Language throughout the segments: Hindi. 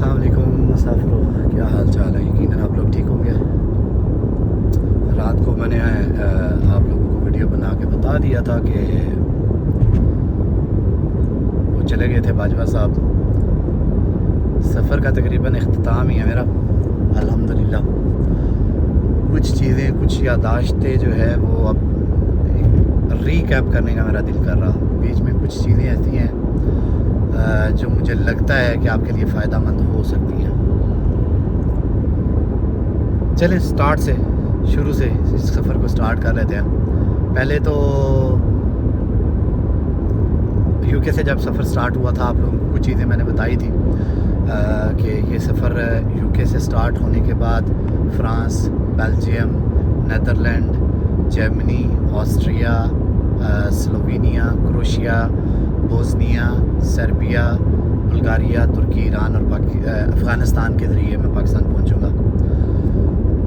अस्सलाम वालेकुम मुसाफिरों, क्या हाल चाल है। यकीनन आप लोग ठीक होंगे। रात को मैंने आप लोगों को वीडियो बना के बता दिया था कि वो चले गए थे बाजवा साहब। सफ़र का तकरीबन इख्तिताम ही है मेरा अल्हम्दुलिल्लाह। कुछ चीज़ें, कुछ यादाश्तें जो है वो अब रीकैप करने का मेरा दिल कर रहा। बीच में कुछ चीज़ें ऐसी हैं जो मुझे लगता है कि आपके लिए फ़ायदेमंद हो सकती हैं। चलें स्टार्ट से, शुरू से इस सफ़र को स्टार्ट कर लेते हैं। पहले तो यूके से जब सफ़र स्टार्ट हुआ था, आप लोगों को कुछ चीज़ें मैंने बताई थी कि ये सफ़र यूके से स्टार्ट होने के बाद France, Belgium, Netherland, Germany, Austria, Slovenia, Croatia, Bosnia, Serbia, Bulgaria, Turkey, Iran और अफ़गानिस्तान के ज़रिए मैं पाकिस्तान पहुंचूंगा।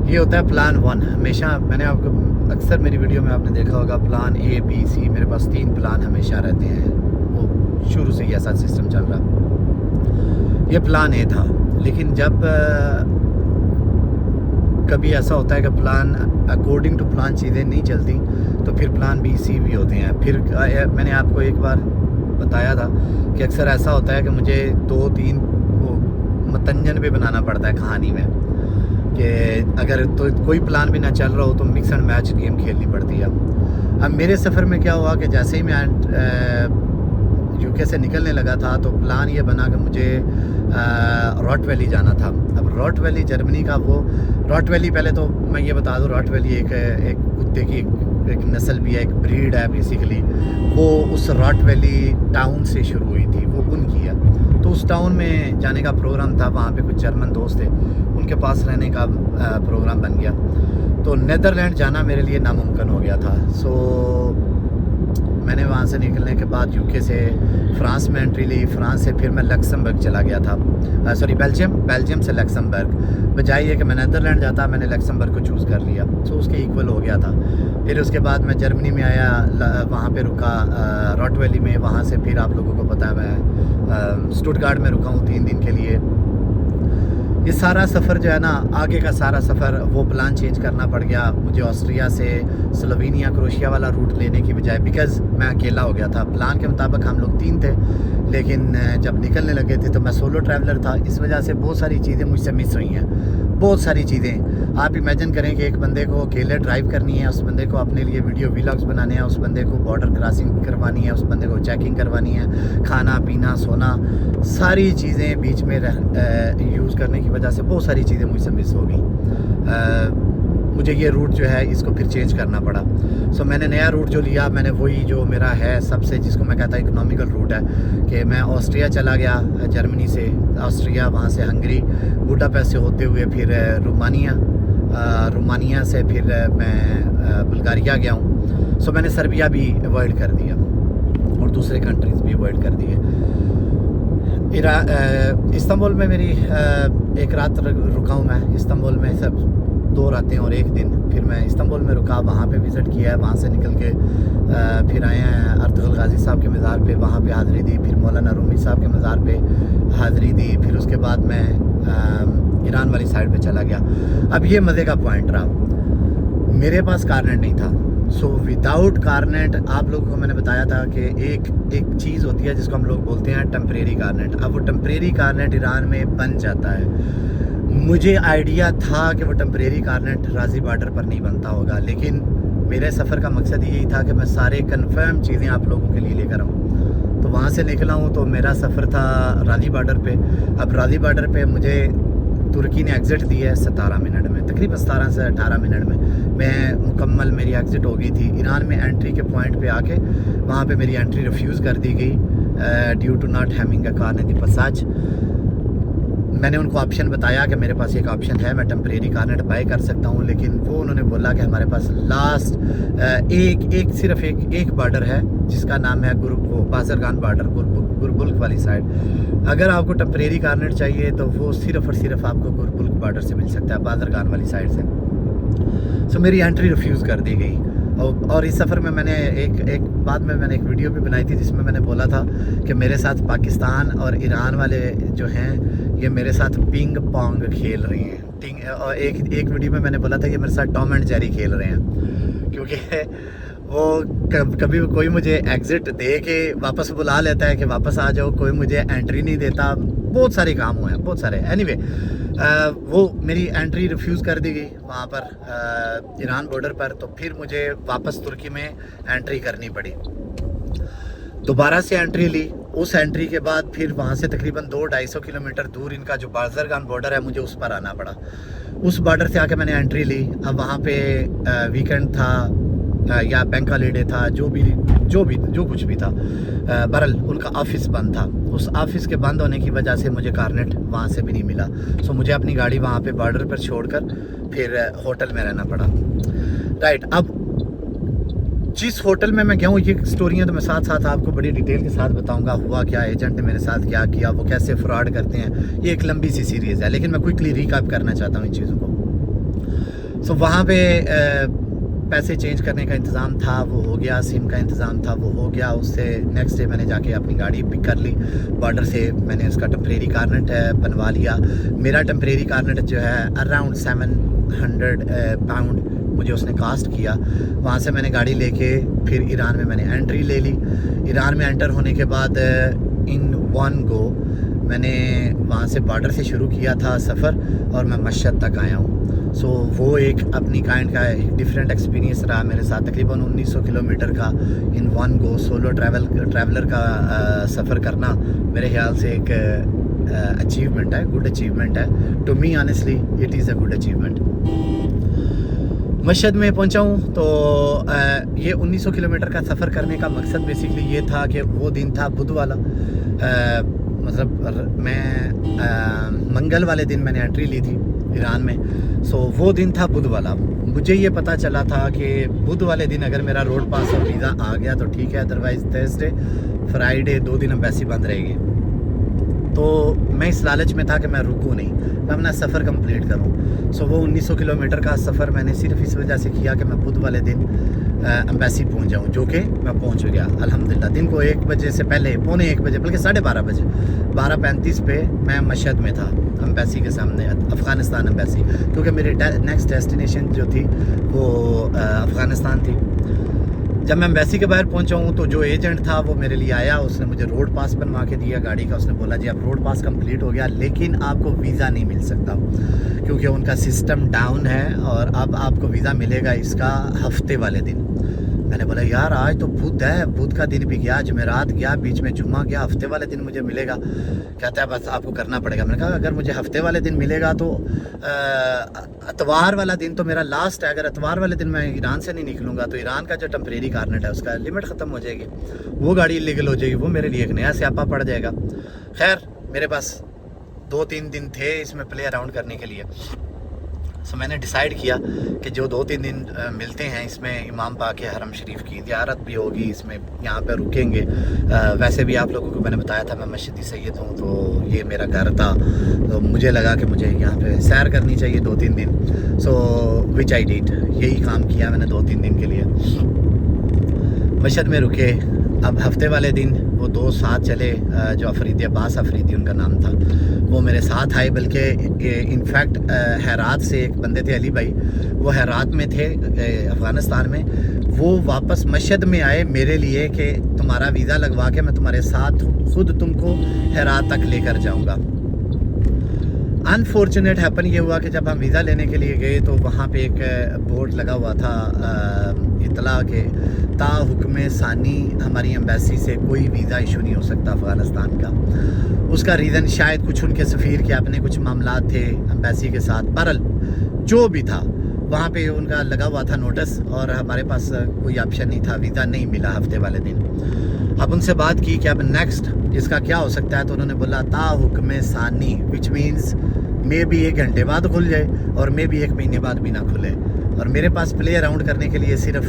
ये होता है प्लान 1। हमेशा मैंने आपको अक्सर मेरी वीडियो में आपने देखा होगा प्लान A, B, C। मेरे पास 3 प्लान हमेशा रहते हैं, वो शुरू से ही ऐसा सिस्टम चल रहा। ये प्लान A था, लेकिन जब कभी ऐसा होता है कि प्लान अकॉर्डिंग टू प्लान चीज़ें नहीं चलती, तो फिर प्लान B, C भी होते हैं। फिर मैंने आपको एक बार बताया था कि अक्सर ऐसा होता है कि मुझे 2-3 वो मतंजन भी बनाना पड़ता है कहानी में, कि अगर तो कोई प्लान भी ना चल रहा हो तो मिक्स एंड मैच गेम खेलनी पड़ती है। अब मेरे सफ़र में क्या हुआ कि जैसे ही मैं यूके से निकलने लगा था तो प्लान ये बना कि मुझे रॉट वैली जाना था। अब रॉट वैली जर्मनी का वो रॉट वैली, पहले तो मैं ये बता दूँ, रॉट वैली एक कुत्ते की एक नस्ल भी है, एक ब्रीड है बेसिकली। वो उस रॉट वैली टाउन से शुरू हुई थी, वो उनकी है। तो उस टाउन में जाने का प्रोग्राम था, वहाँ पे कुछ जर्मन दोस्त थे, उनके पास रहने का प्रोग्राम बन गया। तो नीदरलैंड जाना मेरे लिए नामुमकिन हो गया था। सो मैंने वहाँ से निकलने के बाद यूके से फ्रांस में एंट्री ली। फ्रांस से फिर मैं लक्समबर्ग चला गया था, बेल्जियम से लक्समबर्ग। बजाय ये कि मैं नीदरलैंड जाता, मैंने लक्समबर्ग को चूज़ कर लिया। सो उसके इक्वल हो गया था। फिर उसके बाद मैं जर्मनी में आया, वहाँ पे रुका रॉट वैली में। वहाँ से फिर आप लोगों को पता है मैं स्टुटगार्ट में रुका हूँ 3 दिन के लिए। ये सारा सफ़र जो है ना, आगे का सारा सफ़र वो प्लान चेंज करना पड़ गया मुझे। ऑस्ट्रिया से स्लोवेनिया, क्रोशिया वाला रूट लेने की बजाय, बिकॉज़ मैं अकेला हो गया था। प्लान के मुताबिक हम लोग 3 थे, लेकिन जब निकलने लगे थे तो मैं सोलो ट्रैवलर था। इस वजह से बहुत सारी चीज़ें मुझसे मिस हुई हैं, बहुत सारी चीज़ें। आप इमेजिन करें कि एक बंदे को अकेले ड्राइव करनी है, उस बंदे को अपने लिए वीडियो व्लॉग्स बनाने हैं, उस बंदे को बॉर्डर क्रॉसिंग करवानी है, उस बंदे को चेकिंग करवानी है, खाना पीना सोना, सारी चीज़ें बीच में यूज़ करने की वजह से बहुत सारी चीज़ें मुझसे मिस हो गई। मुझे ये रूट जो है इसको फिर चेंज करना पड़ा। सो मैंने नया रूट जो लिया, मैंने वही जो मेरा है सबसे, जिसको मैं कहता हूँ इकोनॉमिकल रूट है, कि मैं ऑस्ट्रिया चला गया, जर्मनी से ऑस्ट्रिया, वहाँ से हंगरी, बुडापेस्ट से होते हुए फिर रोमानिया से फिर मैं बुल्गारिया गया हूँ। सो मैंने सर्बिया भी अवॉइड कर दिया और दूसरे कंट्रीज़ भी अवॉइड कर दिए। इस्तांबुल में मेरी एक रात रुका हूँ मैं इस्तांबुल में, सब 2 रातें और 1 दिन। फिर मैं इस्तांबुल में रुका, वहाँ पे विज़िट किया है। वहाँ से निकल के फिर आए हैं अर्तुगरुल गाजी साहब के मज़ार पे, वहाँ पे हाज़िरी दी। फिर मौलाना रूमी साहब के मज़ार पे हाज़िरी दी। फिर उसके बाद मैं ईरान वाली साइड पे चला गया। अब ये मज़े का पॉइंट रहा, मेरे पास कारनेट नहीं था। सो विदाउट कारनेट, आप लोगों को मैंने बताया था कि एक चीज़ होती है जिसको हम लोग बोलते हैं टेम्परेरी कारनेट। अब वो टेम्परेरी कारनेट ईरान में बन जाता है। मुझे आइडिया था कि वो टेम्परेरी कारनेट राजी बॉर्डर पर नहीं बनता होगा, लेकिन मेरे सफ़र का मकसद यही था कि मैं सारे कन्फर्म चीज़ें आप लोगों के लिए लेकर आऊँ। तो वहाँ से निकला हूँ तो मेरा सफ़र था राजी बॉर्डर पे। अब राजी बॉर्डर पे मुझे तुर्की ने एग्ज़िट दी है 17 मिनट में, तकरीबन 17 से 18 मिनट में मैं मुकम्मल मेरी एग्ज़िट हो गई थी। ईरान में एंट्री के पॉइंट पे आके वहाँ पे मेरी एंट्री रिफ्यूज़ कर दी गई due to not having a car in the passage. मैंने उनको ऑप्शन बताया कि मेरे पास एक ऑप्शन है, मैं टेम्परेरी कारनेट बाय कर सकता हूँ, लेकिन वो उन्होंने बोला कि हमारे पास लास्ट सिर्फ एक बॉर्डर है जिसका नाम है बाज़रगान बॉर्डर, गुरबुल्क वाली साइड। अगर आपको टेम्परेरी कारनेट चाहिए तो वो सिर्फ और सिर्फ आपको गुरबुल्क बॉर्डर से मिल सकता है, बाज़रगान वाली साइड से। सो मेरी एंट्री रिफ्यूज़ कर दी गई। और इस सफ़र में मैंने एक बाद में मैंने एक वीडियो भी बनाई थी जिसमें मैंने बोला था कि मेरे साथ पाकिस्तान और ईरान वाले जो हैं ये मेरे साथ पिंग पोंग खेल रहे हैं। और एक वीडियो में मैंने बोला था कि मेरे साथ टॉम एंड जेरी खेल रहे हैं, क्योंकि वो कभी कोई मुझे एग्ज़िट दे के वापस बुला लेता है कि वापस आ जाओ, कोई मुझे एंट्री नहीं देता। बहुत सारे काम हुए हैं, बहुत सारे। एनीवे वो मेरी एंट्री रिफ्यूज़ कर दी गई वहाँ पर ईरान बॉर्डर पर, तो फिर मुझे वापस तुर्की में एंट्री करनी पड़ी। दोबारा से एंट्री ली। उस एंट्री के बाद फिर वहाँ से तकरीबन 200-250 किलोमीटर दूर इनका जो बाज़रगान बॉर्डर है, मुझे उस पर आना पड़ा। उस बॉर्डर से आके मैंने एंट्री ली। अब वहाँ पे वीकेंड था या बैंक हॉलीडे था, जो कुछ भी था, बहरहाल उनका ऑफिस बंद था। उस ऑफिस के बंद होने की वजह से मुझे कारनेट वहाँ से भी नहीं मिला। सो मुझे अपनी गाड़ी वहाँ पे बॉर्डर पर छोड़कर फिर होटल में रहना पड़ा। राइट, अब जिस होटल में मैं गया हूँ, ये स्टोरियाँ तो मैं साथ साथ आपको बड़ी डिटेल के साथ बताऊँगा। हुआ क्या, एजेंट ने मेरे साथ क्या किया, वो कैसे फ्रॉड करते हैं, ये एक लंबी सी सीरीज़ है, लेकिन मैं क्विकली रिकैप करना चाहता हूँ इन चीज़ों को। सो वहाँ पे पैसे चेंज करने का इंतज़ाम था, वो हो गया। सिम का इंतज़ाम था, वो हो गया। उससे नेक्स्ट डे मैंने जाके अपनी गाड़ी पिक कर ली बॉर्डर से। मैंने उसका टेम्परेरी कारनेट बनवा लिया। मेरा टेम्परेरी कारनेट जो है अराउंड 700 पाउंड मुझे उसने कास्ट किया। वहाँ से मैंने गाड़ी लेके फिर ईरान में मैंने एंट्री ले ली। ईरान में एंटर होने के बाद इन वन गो मैंने वहाँ से बॉर्डर से शुरू किया था सफ़र, और मैं मशहद तक आया हूँ। सो वो एक अपनी काइंड का एक डिफरेंट एक्सपीरियंस रहा मेरे साथ। तकरीबन 1900 किलोमीटर का in one go solo traveller का सफ़र करना मेरे ख्याल से एक अचीवमेंट है, गुड अचीवमेंट है। To me honestly it is a good achievement. Mashhad में पहुंचा हूँ तो ये 1900 किलोमीटर का सफ़र करने का मकसद बेसिकली ये था कि वो दिन था बुध वाला। मतलब मैं मंगल वाले दिन मैंने एंट्री ली थी ईरान में। सो वो दिन था बुध वाला। मुझे ये पता चला था कि बुध वाले दिन अगर मेरा रोड पास और वीज़ा आ गया तो ठीक है, अदरवाइज़ थर्सडे फ्राइडे 2 दिन एम्बेसी बंद रहेगी। तो मैं इस लालच में था कि मैं रुकूँ नहीं, मैं अपना सफ़र कंप्लीट करूँ। सो वो 1900 किलोमीटर का सफ़र मैंने सिर्फ इस वजह से किया कि मैं बुध वाले दिन एम्बेसी पहुँच जाऊँ, जो कि मैं पहुँच गया अल्हम्दुलिल्लाह। दिन को 1 बजे से पहले, पौने 1 बजे, बल्कि 12:30 बजे, 12:35 पे मैं मशहद में था एम्बेसी के सामने, अफ़गानिस्तान एम्बेसी, क्योंकि मेरी नेक्स्ट डेस्टिनेशन जो थी वो अफ़गानिस्तान थी। जब मैं एम्बेसी के बाहर पहुंचा हूँ तो जो एजेंट था वो मेरे लिए आया, उसने मुझे रोड पास बनवा के दिया गाड़ी का। उसने बोला जी अब रोड पास कंप्लीट हो गया, लेकिन आपको वीज़ा नहीं मिल सकता क्योंकि उनका सिस्टम डाउन है, और अब आपको वीज़ा मिलेगा इसका हफ्ते वाले दिन। मैंने बोला यार आज तो बुध है, बुध का दिन भी गया, जुमेरात गया, बीच में जुम्मा गया, हफ्ते वाले दिन मुझे मिलेगा। कहता है बस आपको करना पड़ेगा। मैंने कहा अगर मुझे हफ्ते वाले दिन मिलेगा तो इतवार वाला दिन तो मेरा लास्ट है। अगर इतवार वाले दिन मैं ईरान से नहीं निकलूँगा तो ईरान का जो टेम्परेरी कारनेट है उसका लिमिट ख़त्म हो जाएगी, वो गाड़ी इलीगल हो जाएगी, वो मेरे लिए एक नया स्यापा पड़ जाएगा। खैर मेरे पास 2-3 दिन थे इसमें प्ले अराउंड करने के लिए। सो मैंने डिसाइड किया कि जो 2-3 दिन मिलते हैं इसमें इमाम पाक के हरम शरीफ की ज़ियारत भी होगी, इसमें यहाँ पे रुकेंगे। वैसे भी आप लोगों को मैंने बताया था मैं मस्जिदी सैयद हूँ, तो ये मेरा घर था, तो मुझे लगा कि मुझे यहाँ पे सैर करनी चाहिए 2-3 दिन। सो विच आई डिड, यही काम किया मैंने 2-3 दिन के लिए। मशहद में रुके। अब हफ्ते वाले दिन वो 2 साथ चले, जो अफरीदी, अब्बास अफरीदी उनका नाम था, वो मेरे साथ आए। बल्कि इनफैक्ट हेरात से एक बंदे थे, अली भाई, वो हेरात में थे अफ़गानिस्तान में, वो वापस मशहद में आए मेरे लिए कि तुम्हारा वीज़ा लगवा के मैं तुम्हारे साथ खुद तुमको हेरात तक लेकर जाऊंगा। अनफॉर्चुनेट हैपन ये हुआ कि जब हम वीज़ा लेने के लिए गए तो वहाँ पे एक बोर्ड लगा हुआ था इतला के ता हुक्म सानी हमारी एम्बेसी से कोई वीज़ा इशू नहीं हो सकता अफ़गानिस्तान का। उसका रीज़न शायद कुछ उनके सफ़ीर के अपने कुछ मामला थे एम्बेसी के साथ। बहरहाल जो भी था वहाँ पे उनका लगा हुआ था नोटिस, और हमारे पास कोई ऑप्शन नहीं था, वीज़ा नहीं मिला हफ्ते वाले दिन। अब उनसे बात की कि अब नेक्स्ट इसका क्या हो सकता है, तो उन्होंने बोला ता हुक्म सानी, विच मीन्स मे भी 1 घंटे बाद खुल जाए और मे भी 1 महीने बाद भी ना खुले। और मेरे पास प्ले अराउंड करने के लिए सिर्फ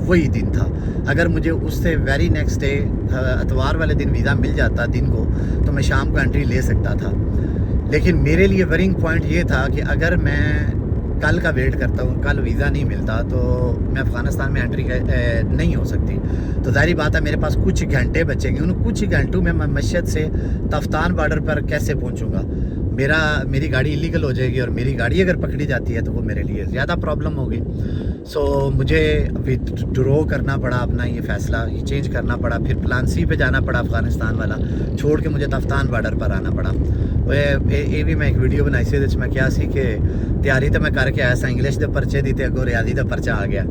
वही दिन था। अगर मुझे उससे वेरी नेक्स्ट डे इतवार वाले दिन वीज़ा मिल जाता दिन को, तो मैं शाम को एंट्री ले सकता था। लेकिन मेरे लिए वरिंग पॉइंट ये था कि अगर मैं कल का वेट करता हूँ, कल वीज़ा नहीं मिलता तो मैं अफ़गानिस्तान में एंट्री नहीं हो सकती। तो ज़ाहिर बात है मेरे पास कुछ घंटे बचेंगे, उन कुछ ही घंटों में मैं मशहद से तफ्तान बॉर्डर पर कैसे पहुँचूँगा। मेरी गाड़ी इलीगल हो जाएगी और मेरी गाड़ी अगर पकड़ी जाती है तो वो मेरे लिए ज़्यादा प्रॉब्लम होगी। सो मुझे विथड्रॉ करना पड़ा अपना ये फ़ैसला, ये चेंज करना पड़ा। फिर प्लान सी पे जाना पड़ा, अफ़गानिस्तान वाला छोड़ के मुझे तफ्तान बॉर्डर पर आना पड़ा। ये भी मैं एक वीडियो बनाई सी जिस मैं क्या सी कि तैयारी तो मैं करके आया सा, इंग्लिश के पर्चे दी थे, अगों रियाजी का पर्चा आ गया।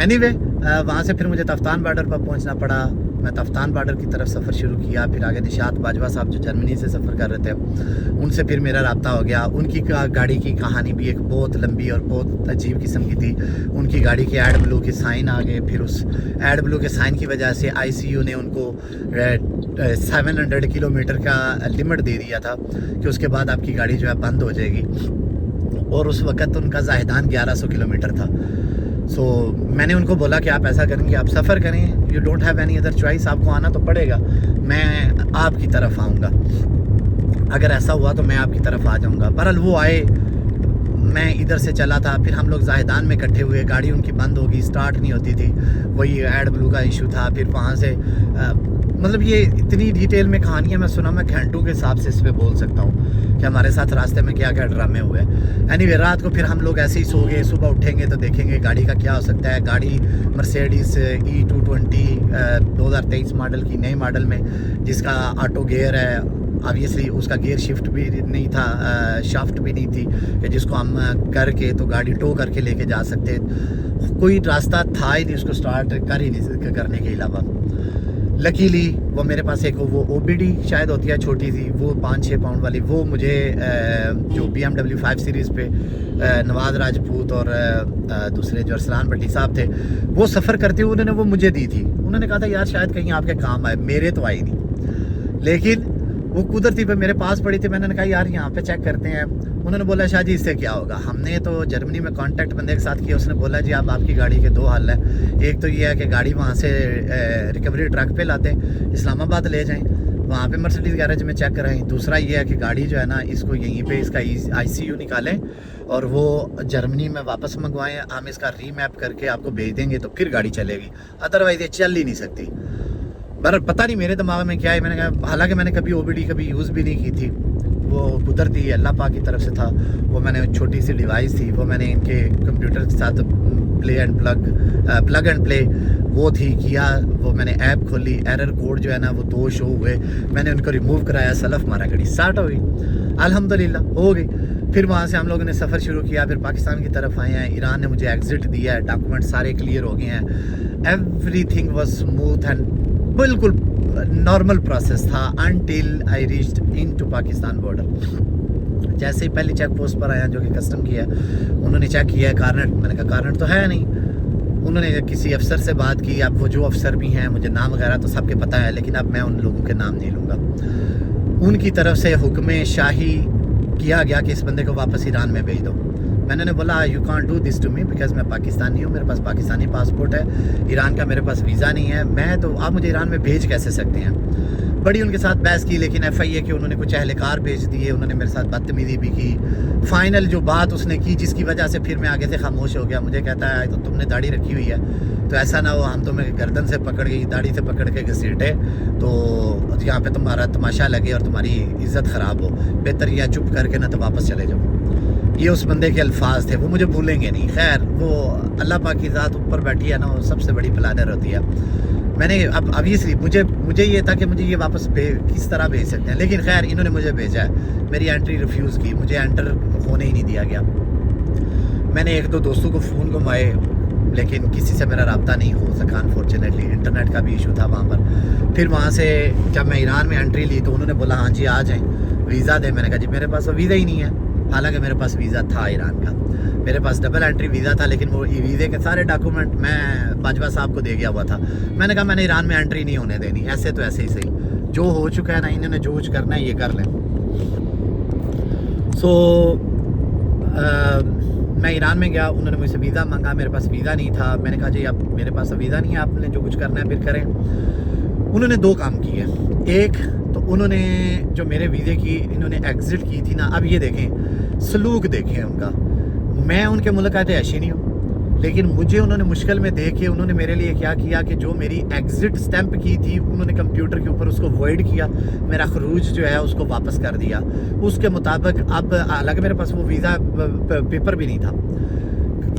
एनीवे वहाँ से फिर मुझे तफ्तान बॉर्डर पर पहुँचना पड़ा। मैं तफ्तान बॉर्डर की तरफ सफ़र शुरू किया। फिर आगे निशात बाजवा साहब जो जर्मनी से सफ़र कर रहे थे, उनसे फिर मेरा रब्ता हो गया। उनकी गाड़ी की कहानी भी एक बहुत लंबी और बहुत अजीब किस्म की थी। उनकी गाड़ी के एड ब्लू के साइन आ गए। फिर उस एड ब्लू के साइन की वजह से ICU ने उनको 700 किलोमीटर का लिमिट दे दिया था कि उसके बाद आपकी गाड़ी जो है बंद हो जाएगी। और उस वक़्त उनका जाहिदान 1100 किलोमीटर था। सो मैंने उनको बोला कि आप ऐसा करेंगे, आप सफ़र करें, you don't have any other choice, आपको आना तो पड़ेगा, मैं आपकी तरफ आऊँगा। अगर ऐसा हुआ तो मैं आपकी तरफ आ जाऊँगा। बहरहाल वो आए, मैं इधर से चला था। फिर हम लोग जाहिदान में इकट्ठे हुए, गाड़ी उनकी बंद होगी, स्टार्ट नहीं होती थी, वही एड ब्लू का इशू था। फिर वहाँ से मतलब ये इतनी डिटेल में कहानियाँ मैं सुना, मैं घंटों के हिसाब से इस पर बोल सकता हूँ कि हमारे साथ रास्ते में क्या क्या ड्रामे हुए। एनीवे रात को फिर हम लोग ऐसे ही सो गए। सुबह उठेंगे तो देखेंगे गाड़ी का क्या हो सकता है। गाड़ी मर्सिडीज E220 2023 मॉडल की, नई मॉडल में, जिसका ऑटो गियर है। ऑब्वियसली उसका गियर शिफ्ट भी नहीं था, शाफ्ट भी नहीं थी कि जिसको हम करके तो गाड़ी टो करके लेके जा सकते। कोई रास्ता था ही नहीं उसको स्टार्ट कर ही नहीं करने के अलावा। लकीली वो मेरे पास एक वो OBD शायद होती है छोटी सी, वो 5-6 पाउंड वाली, वो मुझे जो BMW 5 सीरीज़ पे नवाज राजपूत और दूसरे जो अरसलान भट्टी साहब थे वो सफ़र करते हुए उन्होंने वो मुझे दी थी। उन्होंने कहा था यार शायद कहीं आपके काम आए, मेरे तो आई नहीं। लेकिन वो कुदरती पे मेरे पास पड़ी थी। मैंने कहा यार यहाँ पे चेक करते हैं। उन्होंने बोला शाह जी इससे क्या होगा। हमने तो जर्मनी में कांटेक्ट बंदे के साथ किया, उसने बोला जी आप आपकी गाड़ी के दो हल है। एक तो ये है कि गाड़ी वहाँ से रिकवरी ट्रक पे लाते हैं, इस्लामाबाद ले जाएं, वहाँ पे मर्सिडीज़ गैरेज में चेक कराएं। दूसरा ये है कि गाड़ी जो है ना, इसको यहीं पे इसका ICU निकालें और वो जर्मनी में वापस मंगवाएं, हम इसका रीमैप करके आपको भेज देंगे तो फिर गाड़ी चलेगी, अदरवाइज़ ये चल ही नहीं सकती। पर पता नहीं मेरे दिमाग में क्या है। मैंने कहा, हालांकि मैंने कभी OBD कभी यूज़ भी नहीं की थी, वो कुदरती अल्लाह पाक की तरफ से था। वो मैंने छोटी सी डिवाइस थी, वो मैंने इनके कंप्यूटर के साथ प्लग एंड प्ले वो थी किया। वो मैंने ऐप खोली, एरर कोड जो है ना वो 2 शो हुए, मैंने उनको रिमूव कराया, सलफ मारा, गाड़ी स्टार्ट हो गई, अल्हम्दुलिल्लाह हो गई। फिर वहाँ से हम लोगों ने सफ़र शुरू किया। फिर पाकिस्तान की तरफ आए हैं, ईरान ने मुझे एग्ज़िट दिया है, डॉक्यूमेंट सारे क्लियर हो गए हैं, एवरीथिंग वाज स्मूथ एंड बिल्कुल नॉर्मल प्रोसेस था until I reached into Pakistan border. जैसे ही पहली चेक पोस्ट पर आया जो कि कस्टम की है, उन्होंने चेक किया है कारनेट। मैंने कहा कारनेट तो है नहीं। उन्होंने किसी अफसर से बात की, अब वो जो अफसर भी हैं मुझे नाम वगैरह तो सबके पता है, लेकिन अब मैं उन लोगों के नाम नहीं लूँगा। उनकी तरफ से हुक्म शाही किया गया कि इस बंदे को वापस ईरान में भेज दो। मैंने बोला you can't do this to me because मैं पाकिस्तानी हूँ, मेरे पास पाकिस्तानी पासपोर्ट है, ईरान का मेरे पास वीज़ा नहीं है, मैं तो आप मुझे ईरान में भेज कैसे सकते हैं। बड़ी उनके साथ बहस की, लेकिन FIA के उन्होंने कुछ अहलकार भेज दिए, उन्होंने मेरे साथ बदतमीज़ी भी की। फाइनल जो बात उसने की जिसकी वजह से फिर मैं आगे से खामोश हो गया। मुझे कहता है तो तुमने दाढ़ी रखी हुई है तो ऐसा ना हो हम तुम्हें गर्दन से पकड़ के दाढ़ी से पकड़ के घसीटे तो यहाँ पे तुम्हारा तमाशा लगे और तुम्हारी इज़्ज़त ख़राब हो, बेहतर या चुप करके ना तो वापस चले जाओ। ये उस बंदे के अल्फाज थे, वो मुझे भूलेंगे नहीं। खैर वो अल्लाह पाक की ज़ात ऊपर बैठी है ना, वो सबसे बड़ी प्लानर होती है। मैंने अब ऑब्वियसली मुझे ये था कि मुझे ये वापस किस तरह भेज सकते हैं, लेकिन खैर इन्होंने मुझे भेजा है। मेरी एंट्री रिफ्यूज़ की, मुझे एंटर होने ही नहीं दिया गया। मैंने 1-2 दोस्तों को फ़ोन घुमाए, लेकिन किसी से मेरा रब्ता नहीं हो सका अनफॉर्चुनेटली, इंटरनेट का भी इशू था वहाँ पर। फिर वहाँ से जब मैं ईरान में एंट्री ली तो उन्होंने बोला हाँ जी आ जाएँ, वीज़ा दें। मैंने कहा जी मेरे पास तो वीज़ा ही नहीं है, हालांकि मेरे पास वीज़ा था ईरान का, मेरे पास डबल एंट्री वीज़ा था, लेकिन वो वीज़े के सारे डॉक्यूमेंट मैं बाजवा साहब को दे गया हुआ था। मैंने कहा मैंने ईरान में एंट्री नहीं होने देनी, ऐसे तो ऐसे ही सही, जो हो चुका है ना इन्होंने जो कुछ करना है ये कर लें। सो मैं ईरान में गया, उन्होंने मुझसे वीज़ा मांगा, मेरे पास वीज़ा नहीं था। मैंने कहा जी अब मेरे पास वीज़ा नहीं है, आपने जो कुछ करना है फिर करें। उन्होंने 2 काम किए। एक तो उन्होंने जो मेरे वीज़े की इन्होंने एग्ज़िट की थी ना, अब ये देखें सलूक देखें उनका। मैं उनके मुल्क आते ऐशी नहीं हूँ, लेकिन मुझे उन्होंने मुश्किल में देख के उन्होंने मेरे लिए क्या किया कि जो मेरी एग्ज़िट स्टैंप की थी उन्होंने कंप्यूटर के ऊपर उसको वॉइड किया, मेरा खरूज जो है उसको वापस कर दिया। उसके मुताबिक अब हालांकि मेरे पास वो वीज़ा पेपर भी नहीं था,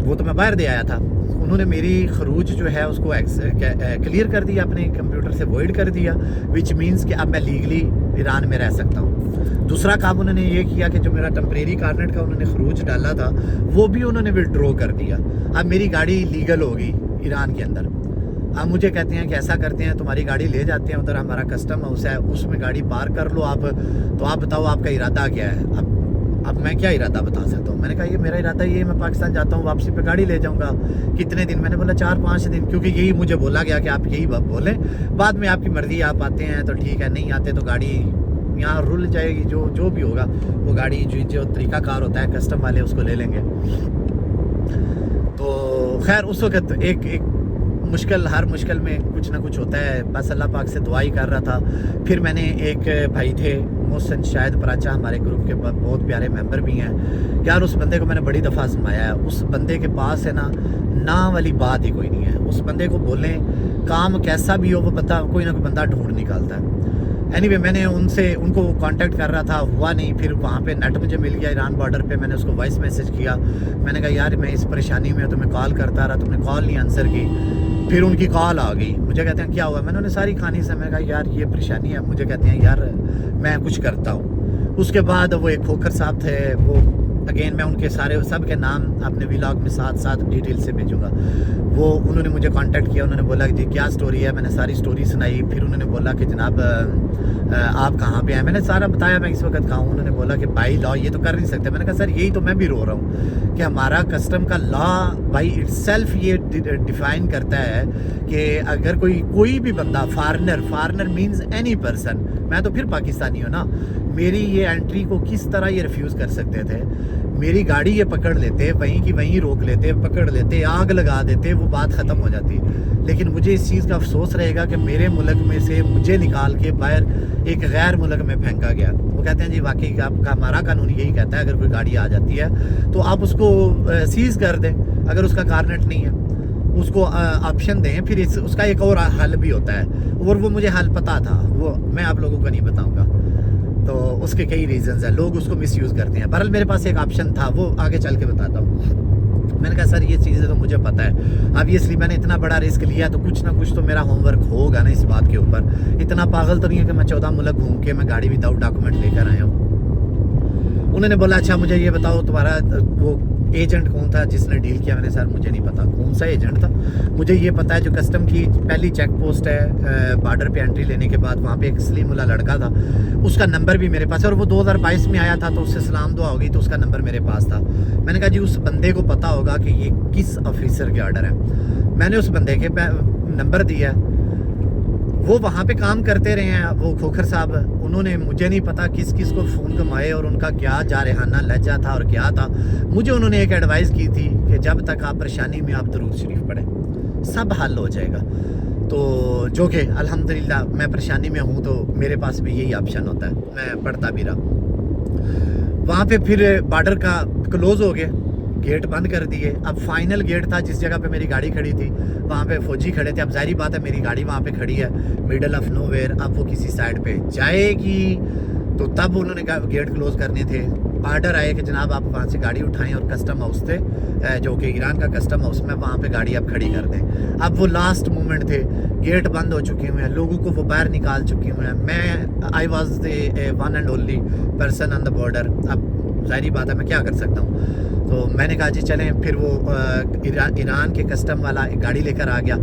वो तो मैं बाहर दे आया था, उन्होंने मेरी खरूज जो है उसको क्लियर कर दिया, अपने कंप्यूटर से वॉइड कर दिया, विच मीन्स कि अब मैं लीगली ईरान में रह सकता हूँ। दूसरा काम उन्होंने ये किया कि जो मेरा टेम्परेरी कार्नेट का उन्होंने खरूज डाला था वो भी उन्होंने विड्रॉ कर दिया। अब मेरी गाड़ी लीगल होगी ईरान के अंदर। अब मुझे कहते हैं कि ऐसा करते हैं, तुम्हारी गाड़ी ले जाते हैं उधर, हमारा कस्टम हाउस है, उसमें गाड़ी पार कर लो आप, तो आप बताओ आपका इरादा क्या है। अब मैं क्या इरादा बता सकता हूँ। मैंने कहा ये मेरा इरादा ये, मैं पाकिस्तान जाता हूँ, वापसी पे गाड़ी ले जाऊँगा। कितने दिन? मैंने बोला 4-5 दिन, क्योंकि यही मुझे बोला गया कि आप यही बोलें, बाद में आपकी मर्ज़ी, आप आते हैं तो ठीक है, नहीं आते तो गाड़ी यहाँ रुल जाएगी, जो भी होगा वो गाड़ी जो तरीक़ाकार होता है कस्टम वाले उसको ले लेंगे। तो खैर उस वक्त एक मुश्किल, हर मुश्किल में कुछ ना कुछ होता है, बस अल्लाह पाक से दुआ ही कर रहा था। फिर मैंने एक भाई थे मोहसिन शायद पराचा, हमारे ग्रुप के बहुत प्यारे मेंबर भी हैं यार, उस बंदे को मैंने बड़ी दफ़ा आजमाया है। उस बंदे के पास है ना वाली बात ही कोई नहीं है। उस बंदे को बोलें काम कैसा भी हो, वो बंदा कोई ना कोई बंदा ढूंढ निकालता है। एनीवे मैंने उनको कांटेक्ट कर रहा था, हुआ नहीं। फिर वहाँ पे नेट मुझे मिल गया ईरान बॉर्डर पे, मैंने उसको वॉइस मैसेज किया, मैंने कहा यार मैं इस परेशानी में, तुम्हें कॉल करता रहा, तुमने कॉल नहीं आंसर की। फिर उनकी कॉल आ गई, मुझे कहते हैं क्या हुआ, मैंने उन्हें सारी कहानी से, मैंने कहा यार ये परेशानी है, मुझे कहते हैं यार मैं कुछ करता हूँ। उसके बाद वो एक खोखर साहब थे, वो अगेन मैं उनके सब के नाम अपने व्लॉग में साथ डिटेल से भेजूँगा। वो उन्होंने मुझे कांटेक्ट किया, उन्होंने बोला कि जी क्या स्टोरी है, मैंने सारी स्टोरी सुनाई। फिर उन्होंने बोला कि जनाब आप कहाँ पे हैं, मैंने सारा बताया मैं इस वक्त कहाँ हूँ। उन्होंने बोला कि बाई लॉ ये तो कर नहीं सकते। मैंने कहा सर यही तो मैं भी रो रहा हूँ कि हमारा कस्टम का लॉ बाई इटसेल्फ ये डिफाइन करता है कि अगर कोई भी बंदा फॉरनर मीन्स एनी पर्सन, मैं तो फिर पाकिस्तानी हूँ ना, मेरी ये एंट्री को किस तरह ये रिफ्यूज़ कर सकते थे। मेरी गाड़ी ये पकड़ लेते, वहीं की वहीं रोक लेते, पकड़ लेते, आग लगा देते, वो बात ख़त्म हो जाती। लेकिन मुझे इस चीज़ का अफसोस रहेगा कि मेरे मुल्क में से मुझे निकाल के बाहर एक गैर मुल्क में फेंका गया। वो कहते हैं जी वाकई आपका हमारा कानून यही कहता है अगर कोई गाड़ी आ जाती है तो आप उसको सीज़ कर दें, अगर उसका कारनेट नहीं है उसको ऑप्शन दें। फिर उसका एक और हल भी होता है, और वो मुझे हल पता था, वो मैं आप लोगों को नहीं बताऊँगा। तो उसके कई रीजंस हैं, लोग उसको मिसयूज़ करते हैं। बहरहाल मेरे पास एक ऑप्शन था, वो आगे चल के बताता हूँ। मैंने कहा सर ये चीज़ें तो मुझे पता है, अब इसलिए मैंने इतना बड़ा रिस्क लिया तो कुछ ना कुछ तो मेरा होमवर्क होगा ना इस बात के ऊपर। इतना पागल तो नहीं है कि मैं 14 मुल्क घूम के मैं गाड़ी विदाउट डॉक्यूमेंट लेकर आया हूँ। उन्होंने बोला अच्छा मुझे ये बताओ तुम्हारा वो एजेंट कौन था जिसने डील किया। मैंने सर मुझे नहीं पता कौन सा एजेंट था, मुझे ये पता है जो कस्टम की पहली चेक पोस्ट है बॉर्डर पे एंट्री लेने के बाद, वहाँ पे एक सलीमुल्लाह लड़का था, उसका नंबर भी मेरे पास है, और वो 2022 में आया था तो उससे सलाम दुआ हो गई तो उसका नंबर मेरे पास था। मैंने कहा जी उस बंदे को पता होगा कि ये किस ऑफिसर के ऑर्डर है। मैंने उस बंदे के नंबर दिया, वो वहाँ पे काम करते रहे हैं वो खोखर साहब, उन्होंने मुझे नहीं पता किस किस को फ़ोन कमाए और उनका क्या जारहाना लहजा था और क्या था। मुझे उन्होंने एक एडवाइस की थी कि जब तक आप परेशानी में आप दरूद शरीफ पढ़ें सब हल हो जाएगा। तो जो कि अल्हम्दुलिल्लाह मैं परेशानी में हूँ तो मेरे पास भी यही ऑप्शन होता है, मैं पढ़ता भी रहा। वहाँ पे फिर बॉर्डर का क्लोज़ हो गया, गेट बंद कर दिए। अब फाइनल गेट था जिस जगह पे मेरी गाड़ी खड़ी थी, वहाँ पे फौजी खड़े थे। अब जाहिर बात है मेरी गाड़ी वहाँ पे खड़ी है मिडल ऑफ नोवेयर, अब वो किसी साइड पे जाएगी तो तब उन्होंने गेट क्लोज करने थे। ऑर्डर आए कि जनाब आप वहाँ से गाड़ी उठाएं और कस्टम हाउस थे जो कि ईरान का कस्टम हाउस में, वहाँ पे गाड़ी आप खड़ी कर दें। अब वो लास्ट मोमेंट थे, गेट बंद हो चुके हुए हैं, लोगों को वो बाहर निकाल चुके हुए हैं। मैं I was the one and only person on the border. अब जाहिर बात है मैं क्या कर सकता हूँ। तो मैंने कहा जी चलें। फिर वो ईरान के कस्टम वाला एक गाड़ी लेकर आ गया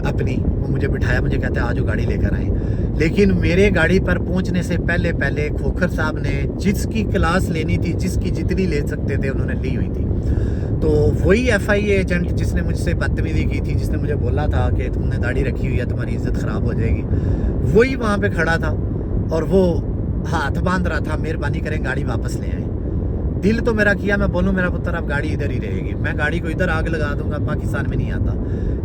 अपनी, वो मुझे बिठाया, मुझे कहते हैं आज वो गाड़ी लेकर आए। लेकिन मेरे गाड़ी पर पहुंचने से पहले खोखर साहब ने जिसकी क्लास लेनी थी, जिसकी जितनी ले सकते थे उन्होंने ली हुई थी। तो वही FIA एजेंट जिसने मुझसे बदतमीजी की थी, जिसने मुझे बोला था कि तुमने दाढ़ी रखी हुई है तुम्हारी इज्जत ख़राब हो जाएगी, वही वहाँ पे खड़ा था और वो हाथ बांध रहा था मेहरबानी करें गाड़ी वापस ले आए। दिल तो मेरा किया मैं बोलूँ मेरा पुत्र अब गाड़ी इधर ही रहेगी, मैं गाड़ी को इधर आग लगा दूंगा, पाकिस्तान में नहीं आता।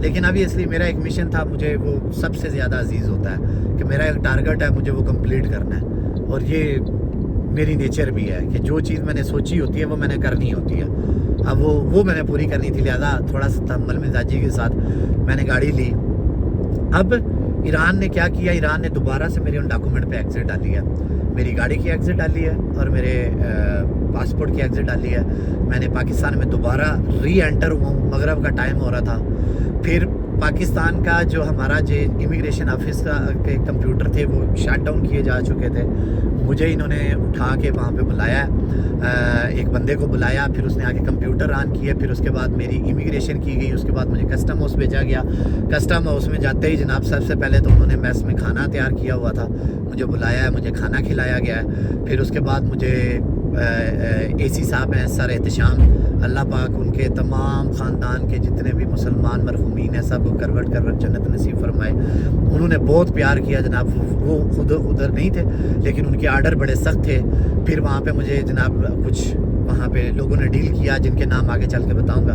लेकिन अभी इसलिए मेरा एक मिशन था, मुझे वो सबसे ज़्यादा अजीज़ होता है कि मेरा एक टारगेट है, मुझे वो कंप्लीट करना है। और ये मेरी नेचर भी है कि जो चीज़ मैंने सोची होती है वो मैंने करनी होती है। अब वो मैंने पूरी करनी थी, लिहाजा थोड़ा सा तहम्मुल मिजाजी के साथ मैंने गाड़ी ली। अब ईरान ने क्या किया, ईरान ने दोबारा से मेरे उन डॉक्यूमेंट पे एग्जिट डाली है, मेरी गाड़ी की एग्जिट डाली है और मेरे पासपोर्ट की एग्जिट डाली है। मैंने पाकिस्तान में दोबारा री एंटर हुआ हूँ, मगरब का टाइम हो रहा था। फिर पाकिस्तान का जो हमारा जो इमिग्रेशन ऑफिस का के कंप्यूटर थे वो शट डाउन किए जा चुके थे। मुझे इन्होंने उठा के वहाँ पे बुलाया, एक बंदे को बुलाया, फिर उसने आके कंप्यूटर ऑन किया, फिर उसके बाद मेरी इमिग्रेशन की गई। उसके बाद मुझे कस्टम हाउस भेजा गया। कस्टम हाउस में जाते ही जनाब सबसे पहले तो उन्होंने मेस में खाना तैयार किया हुआ था, मुझे बुलाया है, मुझे खाना खिलाया गया है। फिर उसके बाद मुझे एसी साहब हैं सर एहतशाम, अल्लाह पाक उनके तमाम ख़ानदान के जितने भी मुसलमान मरहूमीन हैं सबको करवट करवट जन्नत नसीब फरमाए। उन्होंने बहुत प्यार किया जनाब, वो खुद उधर नहीं थे लेकिन उनके आर्डर बड़े सख्त थे। फिर वहाँ पे मुझे जनाब कुछ वहाँ पे लोगों ने डील किया जिनके नाम आगे चल के बताऊँगा।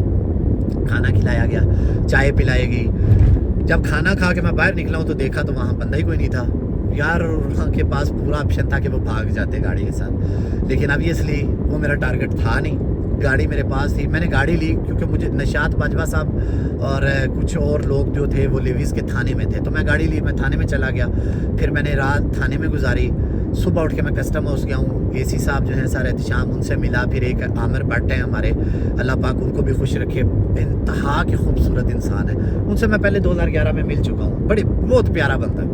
खाना खिलाया गया, चाय पिलाई गई। जब खाना खा के मैं बाहर निकला हूँ तो देखा तो वहाँ बंदा ही कोई नहीं था यार। वहाँ के पास पूरा ऑप्शन था कि वो भाग जाते गाड़ी के साथ, लेकिन ऑब्वियसली वो मेरा टारगेट था नहीं। गाड़ी मेरे पास थी, मैंने गाड़ी ली क्योंकि मुझे निशात बाजवा साहब और कुछ और लोग जो थे वो लेविस के थाने में थे, तो मैं गाड़ी ली, मैं थाने में चला गया। फिर मैंने रात थाने में गुजारी। सुबह उठ के मैं कस्टम हाउस गया हूँ, एसी साहब जो हैं सर एहतशाम, उनसे मिला। फिर एक आमिर भट्ट हैं हमारे, अल्लाह पाक उनको भी खुश रखे, इंतहा के खूबसूरत इंसान है। उनसे मैं पहले 2011 में मिल चुका हूँ, बहुत प्यारा बंदा है।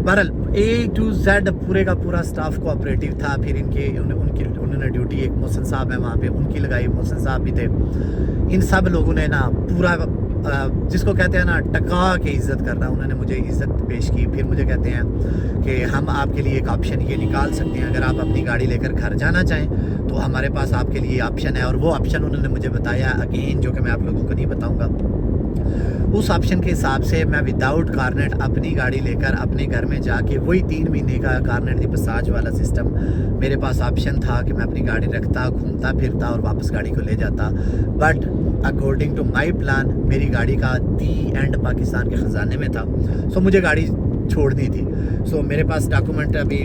बहरहाल A to Z पूरे का पूरा स्टाफ कोऑपरेटिव था। फिर उन्होंने ड्यूटी, एक मोहसिन साहब है वहाँ पे, उनकी लगाई, मोहसिन साहब भी थे। इन सब लोगों ने ना पूरा जिसको कहते हैं ना टका के इज़्ज़त करना, उन्होंने मुझे इज़्ज़त पेश की। फिर मुझे कहते हैं कि हम आपके लिए एक ऑप्शन ये निकाल सकते हैं, अगर आप अपनी गाड़ी लेकर घर जाना चाहें तो हमारे पास आपके लिए ऑप्शन है। और वो ऑप्शन उन्होंने मुझे बताया अगेन, जो कि मैं आप लोगों को नहीं बताऊँगा। उस ऑप्शन के हिसाब से मैं विदाउट कारनेट अपनी गाड़ी लेकर अपने घर में जाके, वही 3 महीने का कारनेट दी पसाज वाला सिस्टम मेरे पास ऑप्शन था कि मैं अपनी गाड़ी रखता, घूमता फिरता और वापस गाड़ी को ले जाता। But according to my plan मेरी गाड़ी का दी एंड पाकिस्तान के ख़जाने में था, सो मुझे गाड़ी छोड़नी थी। सो मेरे पास डॉक्यूमेंट अभी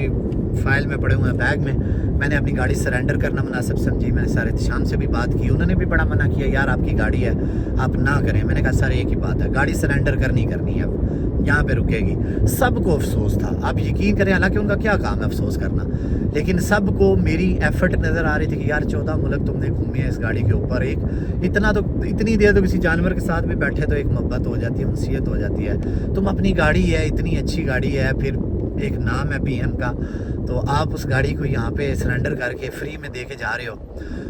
फ़ाइल में पड़े हुए हैं बैग में। मैंने अपनी गाड़ी सरेंडर करना मुनासिब समझी। मैंने सर एहतशाम से भी बात की, उन्होंने भी बड़ा मना किया, यार आपकी गाड़ी है आप ना करें। मैंने कहा सर एक ही बात है, गाड़ी सरेंडर करनी है, अब यहाँ पे रुकेगी। सबको अफसोस था, आप यकीन करें, हालांकि उनका क्या काम है अफसोस करना, लेकिन सबको मेरी एफर्ट नज़र आ रही थी कि यार 14 मुल्क तुमने घूमे हैं इस गाड़ी के ऊपर, इतनी देर तो किसी जानवर के साथ भी बैठे तो एक मोहब्बत हो जाती है, उनसीयत हो जाती है। तुम अपनी गाड़ी है, इतनी अच्छी गाड़ी है, फिर एक नाम है BM का, तो आप उस गाड़ी को यहाँ पे सरेंडर करके फ्री में दे के जा रहे हो।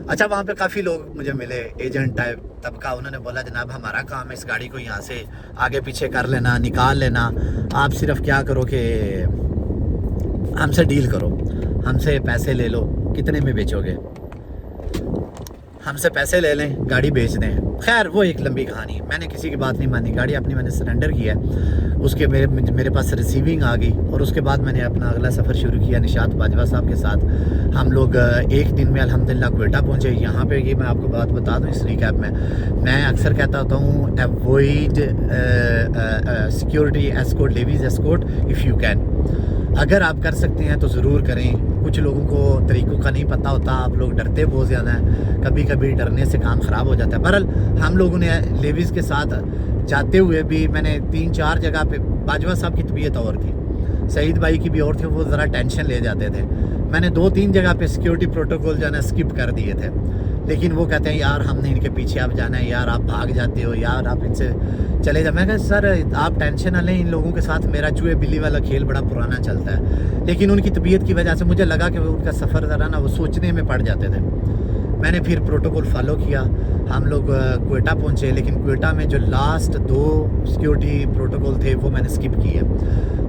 अच्छा, वहाँ पे काफ़ी लोग मुझे मिले, एजेंट टाइप तबका, उन्होंने बोला जनाब हमारा काम है इस गाड़ी को यहाँ से आगे पीछे कर लेना, निकाल लेना, आप सिर्फ क्या करो कि हमसे डील करो, हमसे पैसे ले लो, कितने में बेचोगे, हमसे पैसे ले लें, गाड़ी बेच दें। खैर वो एक लंबी कहानी, मैंने किसी की बात नहीं मानी, गाड़ी अपनी मैंने सरेंडर किया। उसके मेरे पास रिसीविंग आ गई और उसके बाद मैंने अपना अगला सफ़र शुरू किया निशात बाजवा साहब के साथ। हम लोग एक दिन में अल्हम्दुलिल्लाह क्वेटा पहुँचे। यहाँ पे ये मैं आपको बात बता दूँ, इस रिकैप में मैं अक्सर कहता होता हूँ avoid security escort, levies escort if you can. अगर आप कर सकते हैं तो ज़रूर करें। कुछ लोगों को तरीक़ों का नहीं पता होता, आप लोग डरते बहुत ज़्यादा हैं, कभी कभी डरने से काम ख़राब हो जाता है। बहरहाल हम लोगों ने लेवीज़ के साथ जाते हुए भी मैंने 3-4 जगह पे, बाजवा साहब की तबीयत और थी, सईद भाई की भी और थी, वो ज़रा टेंशन ले जाते थे। मैंने 2-3 जगह पे सिक्योरिटी प्रोटोकॉल जो है ना स्किप कर दिए थे, लेकिन वो कहते हैं यार हमने इनके पीछे आप जाना है, यार आप भाग जाते हो, यार आप इनसे चले जाओ। मैं कहा सर आप टेंशन ना लें, इन लोगों के साथ मेरा चूहे बिल्ली वाला खेल बड़ा पुराना चलता है, लेकिन उनकी तबीयत की वजह से मुझे लगा कि वो उनका सफ़र ज़रा ना वो सोचने में पड़ जाते थे। मैंने फिर प्रोटोकॉल फॉलो किया, हम लोग क्वेटा पहुँचे, लेकिन क्वेटा में जो लास्ट 2 सिक्योरिटी प्रोटोकॉल थे वो मैंने स्किप किए,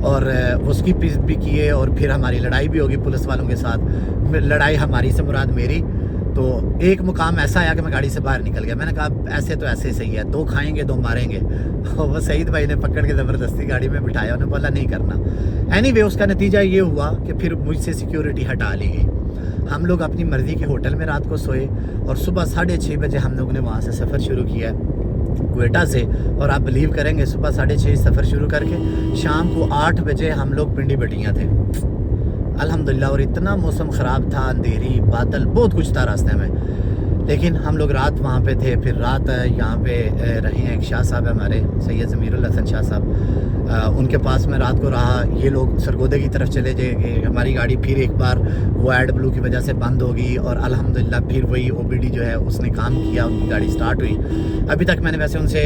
और वो स्किप भी किए, और फिर हमारी लड़ाई भी होगी पुलिस वालों के साथ। लड़ाई हमारी से मुराद मेरी। तो एक मुकाम ऐसा आया कि मैं गाड़ी से बाहर निकल गया। मैंने कहा ऐसे तो ऐसे सही है, 2 खाएंगे 2 मारेंगे। वो सईद भाई ने पकड़ के ज़बरदस्ती गाड़ी में बिठाया, उन्होंने बोला नहीं करना। एनीवे उसका नतीजा ये हुआ कि फिर मुझसे सिक्योरिटी हटा ली गई। हम लोग अपनी मर्ज़ी के होटल में रात को सोए, और सुबह 6:30 बजे हम लोगों ने वहाँ से सफ़र शुरू किया क्वेटा से। और आप बिलीव करेंगे सुबह 6:30 सफ़र शुरू करके शाम को 8 बजे हम लोग पिंडी बटियाँ थे। अल्हम्दुलिल्लाह। और इतना मौसम ख़राब था, अंधेरी, बादल, बहुत कुछ था रास्ते में, लेकिन हम लोग रात वहाँ पे थे। फिर रात यहाँ पे रहे हैं। एक शाह साहब है हमारे, सैयद ज़मीरुल हसन शाह साहब, उनके पास में रात को रहा। ये लोग सरगोदे की तरफ चले गए। हमारी गाड़ी फिर एक बार वो एड ब्लू की वजह से बंद हो गई, और अल्हम्दुलिल्लाह फिर वही OBD जो है उसने काम किया, उनकी गाड़ी स्टार्ट हुई। अभी तक मैंने वैसे उनसे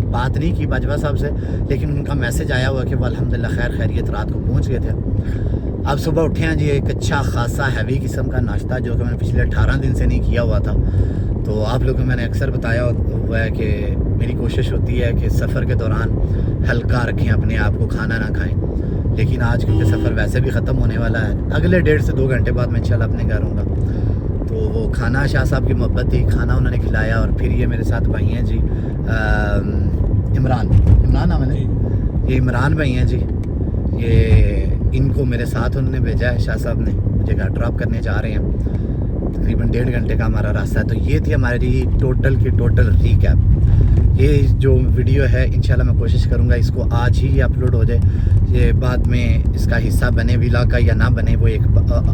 बात नहीं की, बाजवा साहब से, लेकिन उनका मैसेज आया हुआ कि वो अल्हम्दुलिल्लाह खैर खैरियत रात को पहुंच गए थे। अब सुबह उठे हैं जी, एक अच्छा खासा हैवी किस्म का नाश्ता जो कि मैंने पिछले 18 दिन से नहीं किया हुआ था। तो आप लोगों को मैंने अक्सर बताया हुआ है कि मेरी कोशिश होती है कि सफ़र के दौरान हल्का रखें अपने आप को, खाना ना खाएं। लेकिन आज क्योंकि सफ़र वैसे भी ख़त्म होने वाला है, अगले 1.5 से 2 घंटे बाद मैं इंशाल्लाह अपने घर हूँगा। तो वो खाना शाह साहब की मोहब्बत थी, खाना उन्होंने खिलाया। और फिर ये मेरे साथ भाई हैं जी, इमरान नाम है, ये इमरान भाई हैं जी। ये इनको मेरे साथ उन्होंने भेजा है, शाह साहब ने मुझे घर ड्रॉप करने जा रहे हैं। तकरीबन 1.5 घंटे का हमारा रास्ता है। तो ये थी हमारी टोटल की टोटल रीकैप। ये जो वीडियो है इंशाल्लाह मैं कोशिश करूँगा इसको आज ही अपलोड हो जाए। ये बाद में इसका हिस्सा बने व्लॉग का या ना बने वो एक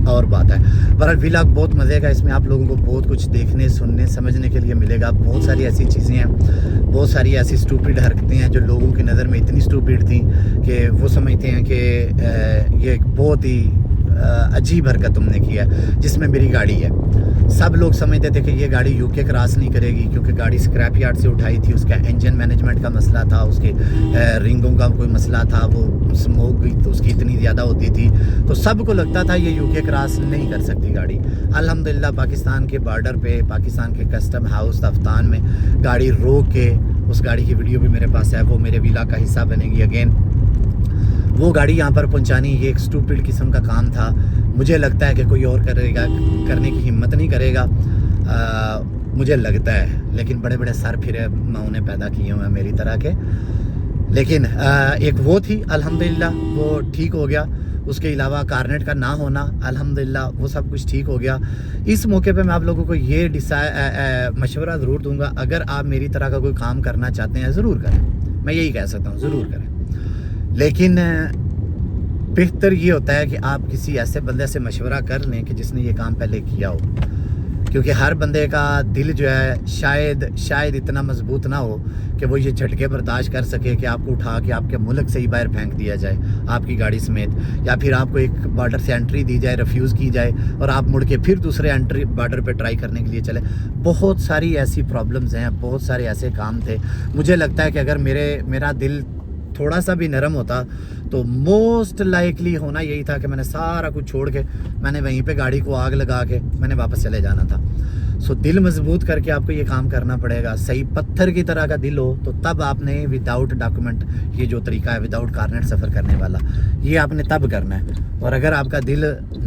और बात है। पर व्लॉग बहुत मज़े का, इसमें आप लोगों को बहुत कुछ देखने, सुनने, समझने के लिए मिलेगा। बहुत सारी ऐसी चीज़ें हैं, बहुत सारी ऐसी स्टूपिड हरकतें हैं जो लोगों की नज़र में इतनी स्टूपिड थी कि वो समझते हैं कि ये एक बहुत ही अजीब हरकत तुमने किया, जिसमें मेरी गाड़ी है। सब लोग समझते थे कि ये गाड़ी UK क्रॉस नहीं करेगी, क्योंकि गाड़ी स्क्रैप यार्ड से उठाई थी। उसका इंजन मैनेजमेंट का मसला था, उसके रिंगों का कोई मसला था, वो स्मोक तो उसकी इतनी ज़्यादा होती थी। तो सबको लगता था ये UK क्रॉस नहीं कर सकती गाड़ी। अल्हम्दुलिल्लाह पाकिस्तान के बॉर्डर पे, पाकिस्तान के कस्टम हाउस दफ्तान में गाड़ी रोक के, उस गाड़ी की वीडियो भी मेरे पास है, वो मेरे व्लॉग का हिस्सा बनेगी। अगेन वो गाड़ी यहाँ पर पहुँचानी, ये एक स्टूपिड किस्म का काम था। मुझे लगता है कि कोई और करेगा, करने की हिम्मत नहीं करेगा, मुझे लगता है। लेकिन बड़े बड़े सर फिरे माँ ने पैदा किए हुए हैं मेरी तरह के। लेकिन एक वो थी, अल्हम्दुलिल्लाह वो ठीक हो गया। उसके अलावा कारनेट का ना होना, अल्हम्दुलिल्लाह वो सब कुछ ठीक हो गया। इस मौके पे मैं आप लोगों को ये मशवरा ज़रूर दूंगा, अगर आप मेरी तरह का कोई काम करना चाहते हैं ज़रूर करें। मैं यही कह सकता हूँ, ज़रूर करें। लेकिन बेहतर ये होता है कि आप किसी ऐसे बंदे से मशवरा कर लें कि जिसने ये काम पहले किया हो, क्योंकि हर बंदे का दिल जो है शायद इतना मजबूत ना हो कि वो ये झटके बर्दाश्त कर सके कि आपको उठा के आपके मुल्क से ही बाहर फेंक दिया जाए आपकी गाड़ी समेत, या फिर आपको एक बॉर्डर से एंट्री दी जाए, रिफ्यूज़ की जाए और आप मुड़ के फिर दूसरे एंट्री बॉर्डर पे ट्राई करने के लिए चले। बहुत सारी ऐसी प्रॉब्लम्स हैं, बहुत सारे ऐसे काम थे। मुझे लगता है कि अगर मेरा दिल थोड़ा सा भी नरम होता तो मोस्ट लाइकली होना यही था कि मैंने सारा कुछ छोड़ के मैंने वहीं पे गाड़ी को आग लगा के मैंने वापस चले जाना था। सो दिल मजबूत करके आपको ये काम करना पड़ेगा। सही पत्थर की तरह का दिल हो तो तब आपने विदाउट डॉक्यूमेंट, ये जो तरीका है विदाउट कारनेट सफ़र करने वाला, ये आपने तब करना है। और अगर आपका दिल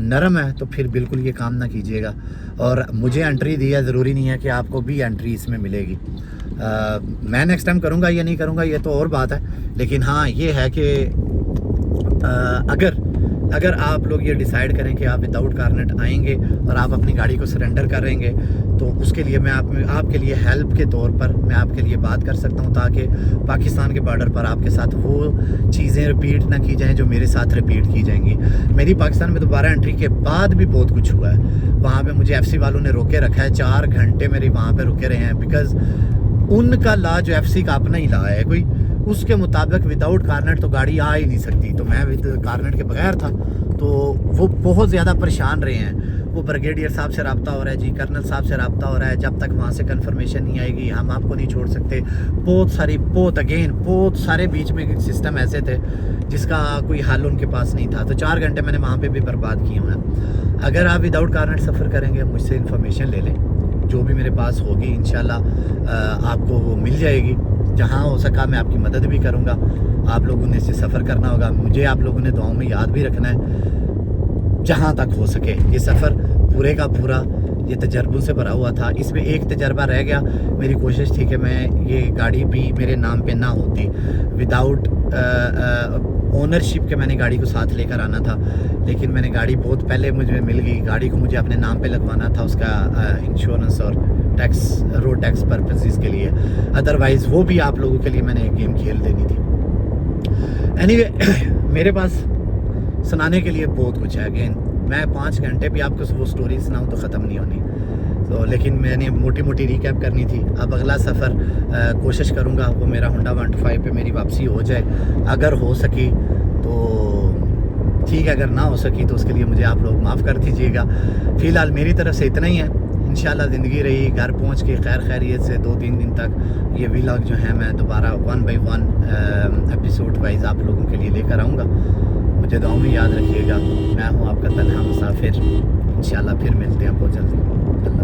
नरम है तो फिर बिल्कुल ये काम ना कीजिएगा। और मुझे एंट्री दी है, ज़रूरी नहीं है कि आपको भी एंट्री इसमें मिलेगी। मैं नेक्स्ट टाइम करूँगा या नहीं करूँगा ये तो और बात है, लेकिन हाँ ये है कि अगर आप लोग ये डिसाइड करें कि आप विदाउट कारनेट आएंगे और आप अपनी गाड़ी को सरेंडर करेंगे तो उसके लिए मैं आपके लिए हेल्प के तौर पर मैं आपके लिए बात कर सकता हूँ, ताकि पाकिस्तान के बॉर्डर पर आपके साथ वो चीज़ें रिपीट ना की जाएं जो मेरे साथ रिपीट की जाएंगी। मेरी पाकिस्तान में दोबारा एंट्री के बाद भी बहुत कुछ हुआ है। वहाँ पर मुझे FC वालों ने रोके रखा है, 4 घंटे मेरी वहाँ पर रुके रहे हैं, बिकॉज़ उनका ला जो FC का अपना ही ला है कोई, उसके मुताबिक विदाउट कारनेट तो गाड़ी आ ही नहीं सकती। तो मैं विद कारनेट के बगैर था, तो वो बहुत ज़्यादा परेशान रहे हैं। वो ब्रिगेडियर साहब से रब्ता हो रहा है जी, कर्नल साहब से रब्ता हो रहा है, जब तक वहाँ से कंफर्मेशन नहीं आएगी हम आपको नहीं छोड़ सकते। बहुत सारे बीच में सिस्टम ऐसे थे जिसका कोई हल उनके पास नहीं था। तो 4 घंटे मैंने वहाँ पर भी बर्बाद किए हुए हैं। अगर आप विदाउट कारनेट सफ़र करेंगे मुझसे इन्फॉर्मेशन ले लें, जो भी मेरे पास होगी इंशाल्लाह आपको वो मिल जाएगी। जहाँ हो सका मैं आपकी मदद भी करूँगा। आप लोगों ने इससे सफ़र करना होगा, मुझे आप लोगों ने दुआओं में याद भी रखना है जहाँ तक हो सके। ये सफ़र पूरे का पूरा ये तजर्बों से भरा हुआ था। इसमें एक तजर्बा रह गया, मेरी कोशिश थी कि मैं ये गाड़ी भी मेरे नाम पे ना होती, विदाउट ओनरशिप के मैंने गाड़ी को साथ लेकर आना था, लेकिन मैंने गाड़ी बहुत पहले मुझे मिल गई। गाड़ी को मुझे अपने नाम पे लगवाना था, उसका इंश्योरेंस और टैक्स, रोड टैक्स पर्पसेस के लिए। अदरवाइज़ वो भी आप लोगों के लिए मैंने एक गेम खेल देनी थी। एनीवे मेरे पास सुनाने के लिए बहुत कुछ है। अगेन मैं 5 घंटे भी आपको वो स्टोरी सुनाऊँ तो ख़त्म नहीं होनी। तो लेकिन मैंने मोटी मोटी रिकैप करनी थी। अब अगला सफ़र कोशिश करूँगा वो मेरा होंडा 125 पे मेरी वापसी हो जाए। अगर हो सकी तो ठीक है, अगर ना हो सकी तो उसके लिए मुझे आप लोग माफ़ कर दीजिएगा। फ़िलहाल मेरी तरफ से इतना ही है। इंशाल्लाह ज़िंदगी रही, घर पहुंच के खैर खैरियत से 2-3 दिन तक ये व्लॉग जो है मैं दोबारा 1 बाय 1 एपिसोड वाइज आप लोगों के लिए लेकर आऊँगा। मुझे दुआओं में याद रखिएगा। मैं हूँ आपका तन्हा मुसाफिर। इंशाल्लाह फिर मिलते हैं बहुत जल्दी।